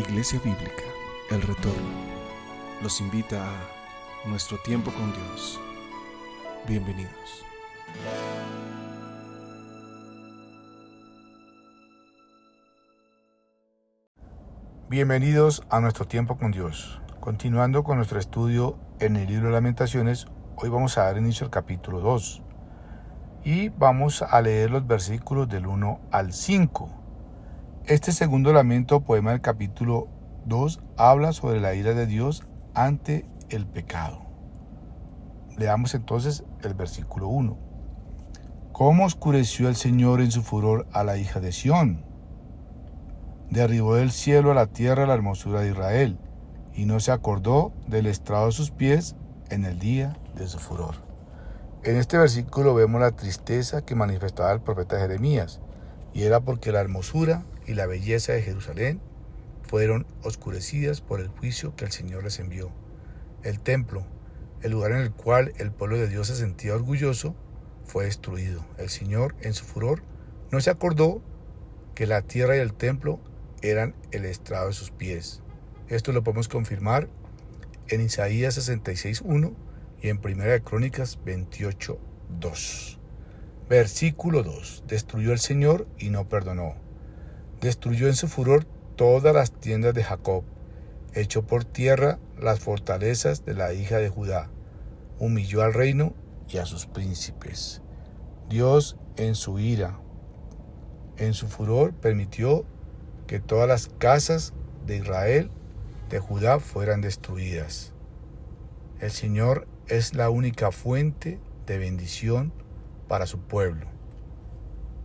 Iglesia Bíblica, El Retorno, los invita a Nuestro Tiempo con Dios. Bienvenidos. Bienvenidos a Nuestro Tiempo con Dios. Continuando con nuestro estudio en el libro de Lamentaciones, hoy vamos a dar inicio al capítulo 2 y vamos a leer los versículos del 1 al 5. Este segundo lamento, poema del capítulo 2, habla sobre la ira de Dios ante el pecado. Leamos entonces el versículo 1. ¿Cómo oscureció el Señor en su furor a la hija de Sión? Derribó del cielo a la tierra la hermosura de Israel, y no se acordó del estrado de sus pies en el día de su furor. En este versículo vemos la tristeza que manifestaba el profeta Jeremías, y era porque la hermosura y la belleza de Jerusalén fueron oscurecidas por el juicio que el Señor les envió. El templo, el lugar en el cual el pueblo de Dios se sentía orgulloso, fue destruido. El Señor, en su furor, no se acordó que la tierra y el templo eran el estrado de sus pies. Esto lo podemos confirmar en Isaías 66:1 y en 1 de Crónicas 28:2. Versículo 2. Destruyó el Señor y no perdonó. Destruyó en su furor todas las tiendas de Jacob. Echó por tierra las fortalezas de la hija de Judá. Humilló al reino y a sus príncipes. Dios, en su ira, en su furor, permitió que todas las casas de Israel, de Judá, fueran destruidas. El Señor es la única fuente de bendición para su pueblo.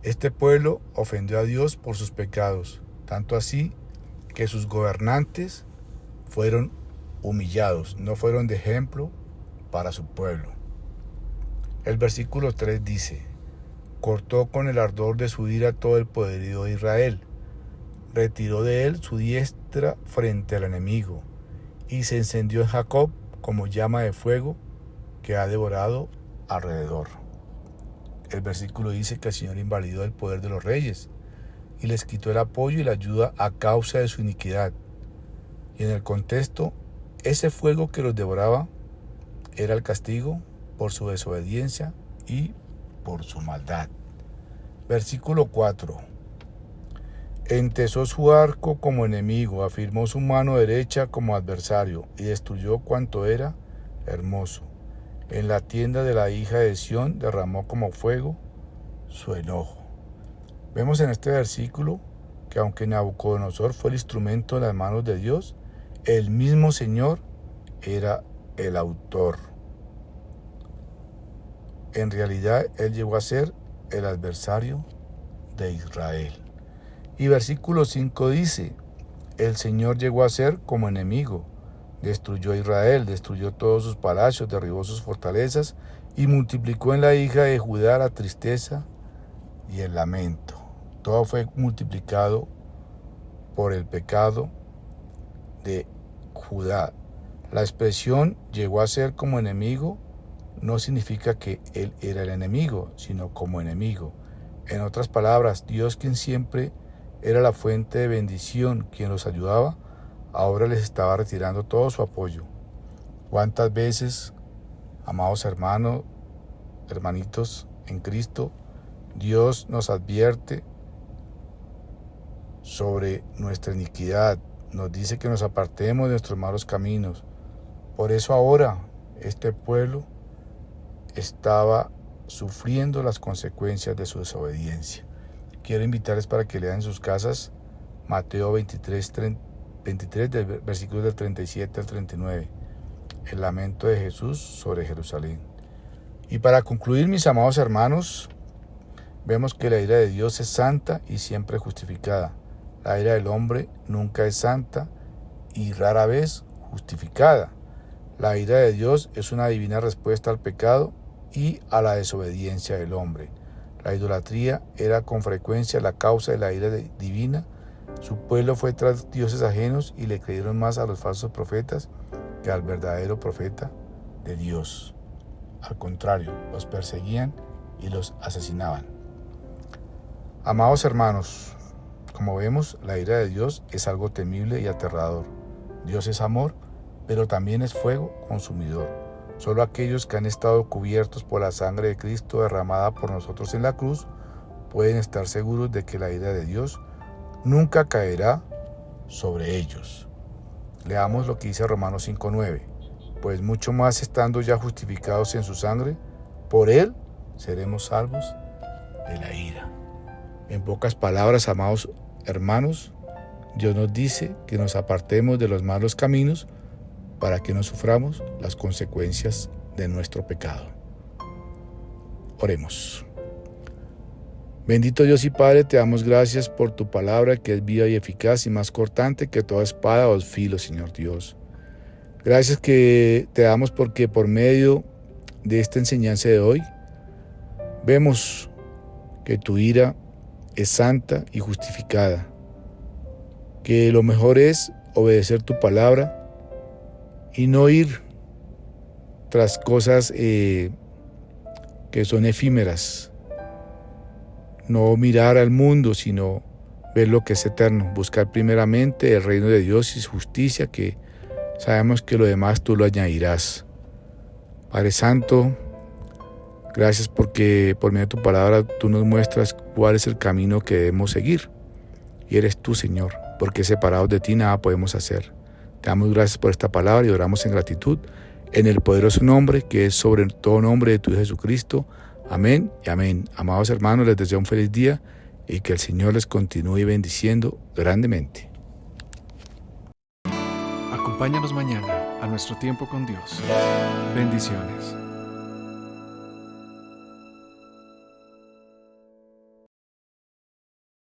Este pueblo ofendió a Dios por sus pecados, tanto así que sus gobernantes fueron humillados, no fueron de ejemplo para su pueblo. El versículo 3 dice: cortó con el ardor de su ira todo el poderío de Israel, retiró de él su diestra frente al enemigo, y se encendió en Jacob como llama de fuego que ha devorado alrededor. El versículo dice que el Señor invalidó el poder de los reyes y les quitó el apoyo y la ayuda a causa de su iniquidad. Y en el contexto, ese fuego que los devoraba era el castigo por su desobediencia y por su maldad. Versículo 4. Entesó su arco como enemigo, afirmó su mano derecha como adversario y destruyó cuanto era hermoso. En la tienda de la hija de Sión derramó como fuego su enojo. Vemos en este versículo que aunque Nabucodonosor fue el instrumento en las manos de Dios, el mismo Señor era el autor. En realidad, él llegó a ser el adversario de Israel. Y versículo 5 dice: el Señor llegó a ser como enemigo. Destruyó a Israel, destruyó todos sus palacios, derribó sus fortalezas y multiplicó en la hija de Judá la tristeza y el lamento. Todo fue multiplicado por el pecado de Judá. La expresión llegó a ser como enemigo no significa que él era el enemigo, sino como enemigo. En otras palabras, Dios, quien siempre era la fuente de bendición, quien los ayudaba, ahora les estaba retirando todo su apoyo. ¿Cuántas veces, amados hermanos, hermanitos en Cristo, Dios nos advierte sobre nuestra iniquidad? Nos dice que nos apartemos de nuestros malos caminos. Por eso ahora este pueblo estaba sufriendo las consecuencias de su desobediencia. Quiero invitarles para que lean en sus casas Mateo 23, del versículo del 37 al 39, el lamento de Jesús sobre Jerusalén. Y para concluir, mis amados hermanos, vemos que la ira de Dios es santa y siempre justificada. La ira del hombre nunca es santa y rara vez justificada. La ira de Dios es una divina respuesta al pecado y a la desobediencia del hombre. La idolatría era con frecuencia la causa de la ira divina. Su pueblo fue tras dioses ajenos y le creyeron más a los falsos profetas que al verdadero profeta de Dios. Al contrario, los perseguían y los asesinaban. Amados hermanos, como vemos, la ira de Dios es algo temible y aterrador. Dios es amor, pero también es fuego consumidor. Solo aquellos que han estado cubiertos por la sangre de Cristo derramada por nosotros en la cruz pueden estar seguros de que la ira de Dios nunca caerá sobre ellos. Leamos lo que dice Romanos 5:9. Pues mucho más estando ya justificados en su sangre, por Él seremos salvos de la ira. En pocas palabras, amados hermanos, Dios nos dice que nos apartemos de los malos caminos para que no suframos las consecuencias de nuestro pecado. Oremos. Bendito Dios y Padre, te damos gracias por tu palabra que es viva y eficaz y más cortante que toda espada o filo, Señor Dios. Gracias que te damos porque por medio de esta enseñanza de hoy vemos que tu ira es santa y justificada, que lo mejor es obedecer tu palabra y no ir tras cosas que son efímeras, no mirar al mundo, sino ver lo que es eterno, buscar primeramente el reino de Dios y su justicia, que sabemos que lo demás tú lo añadirás. Padre Santo, gracias porque por medio de tu palabra tú nos muestras cuál es el camino que debemos seguir. Y eres tú, Señor, porque separados de ti nada podemos hacer. Te damos gracias por esta palabra y oramos en gratitud en el poderoso nombre que es sobre todo nombre de tu Hijo Jesucristo. Amén y amén. Amados hermanos, les deseo un feliz día y que el Señor les continúe bendiciendo grandemente. Acompáñanos mañana a nuestro tiempo con Dios. Bendiciones.